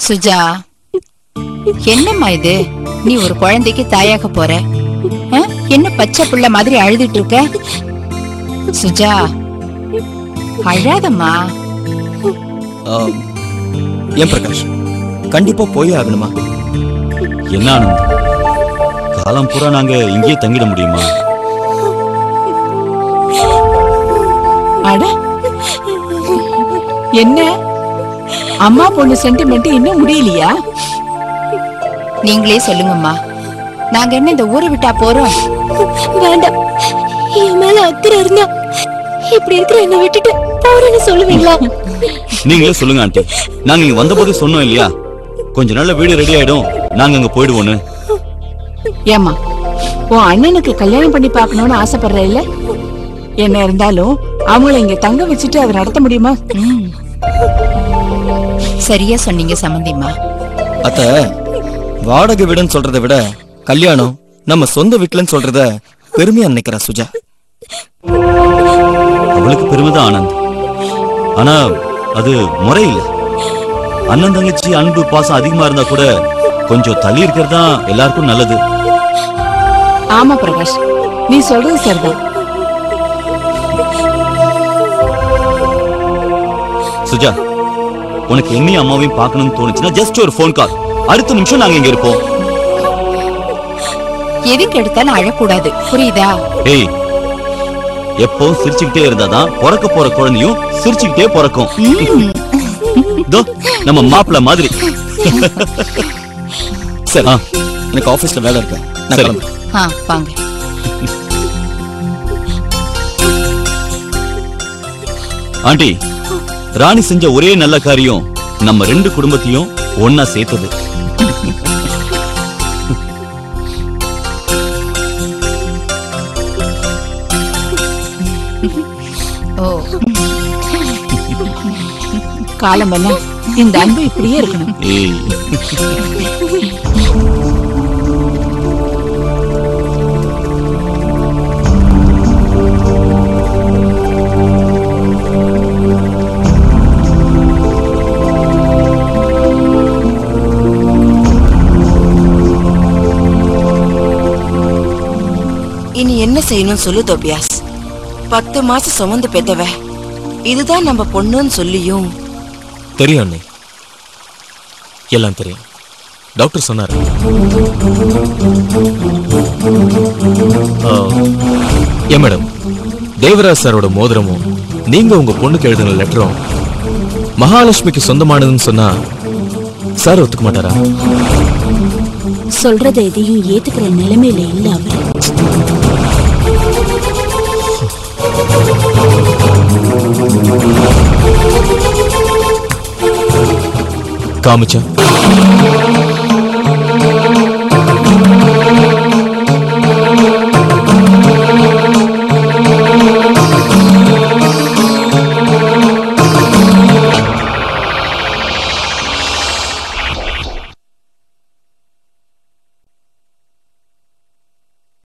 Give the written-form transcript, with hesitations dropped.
சுஜா, என்னம்மா இது? நீ ஒரு குழந்தைக்கு தாயாக போற, என்ன பச்சை புள்ள மாதிரி அழுதுட்டு இருக்க? சுஜா, அழாதம்மா. ஏன் பிரகாஷ், கண்டிப்பா போயே ஆகணுமா? என்ன ஆனந்த், காலம் பூரா நாங்க இங்கேயே தங்கிட முடியுமா? அட, என்ன அம்மா பொண்ணு சென்டிமெண்ட் இன்னும் முடியலையா? நீங்களே சொல்லுங்கம்மா, நாங்க என்ன இந்த ஊரை விட்டா போறோம்? வேண்டாம், என் மேல அக்கறை இருந்தா இப்படி இருக்கிற என்ன விட்டுட்டு போறேன்னு சொல்லுவீங்களா? நீங்களே சொல்லுங்க ஆண்டி. நாங்க இங்க வந்த போது சொன்னோம் இல்லையா, கொஞ்ச நாள்ல வீடு ரெடி ஆயிடும், நாங்க அங்க போயிடுவோன்னு. ஏமா, உன் அண்ணனுக்கு கல்யாணம் பண்ணி பாக்கணும்னு ஆசைப்படுற இல்ல? என்ன இருந்தாலும் அவங்கள இங்க தங்க வச்சுட்டு அதை நடத்த முடியுமா? சரியா சொன்னீங்க சம்பந்திம்மா. அத்த, வாடகை வீடுன்னு சொல்றதை விட கல்யாணம் நம்ம சொந்த வீட்டுலன்னு சொல்றத பெருமையா நினைக்கிறா சுஜா. அவளுக்கு பெருமைதான் ஆனந்த், ஆனா அது முறை இல்ல. அண்ணன் தங்கச்சி அன்பு பாசம் அதிகமா இருந்தா கூட கொஞ்சம் தள்ளி இருக்கிறது தான் எல்லாருக்கும் நல்லது. ஆமா பிரகாஷ், நீ சொல்றது சரிதான். சுஜா, உனக்கு என்னையும் அம்மாவையும் பார்க்கணும்னு தோணுச்சுன்னா ஜஸ்ட் ஒரு போன் கால், அடுத்த நிமிஷம் நாங்க இங்க இருப்போம். எதுக்கு எடுத்தாலும் அழக்கூடாது, புரியுதா? ஏய், எப்பவும் சிரிச்சுக்கிட்டே இருந்தாதான் பிறக்க போற குழந்தையும் சிரிச்சுக்கிட்டே பிறக்கும். நம்ம மாப்பிள்ள மாதிரி. சரி, எனக்கு ஆபீஸ்ல வேலை இருக்கு, நான் கிளம்புறேன். வாங்க. ஆண்டி, ராணி செஞ்ச ஒரே நல்ல காரியம் நம்ம ரெண்டு குடும்பத்தையும் ஒன்னா சேர்த்தது. காலமெல்லாம் இந்த அன்பு இப்படியே இருக்கணும். ஏய், இனி என்ன செய்யணும் சொல்லு தோபியாஸ். 10 மாசம் சுமந்து பெத்தவ, இதுதான் நம்ம பொண்ணுன்னு சொல்லியும். தெரியும் அண்ணே, எல்லாம் தெரியும். டாக்டர் சொன்னார். ஏன் மேடம், தேவராஜ் சாரோட மோதிரமும் நீங்க உங்க பொண்ணுக்கு எழுதின லெட்டரும் மகாலட்சுமிக்கு சொந்தமானதுன்னு சொன்னா சார் ஒத்துக்க மாட்டாரா? சொல்றதை எதையும் ஏத்துக்கிற நிலைமையில இல்ல அவர். காமிச்சா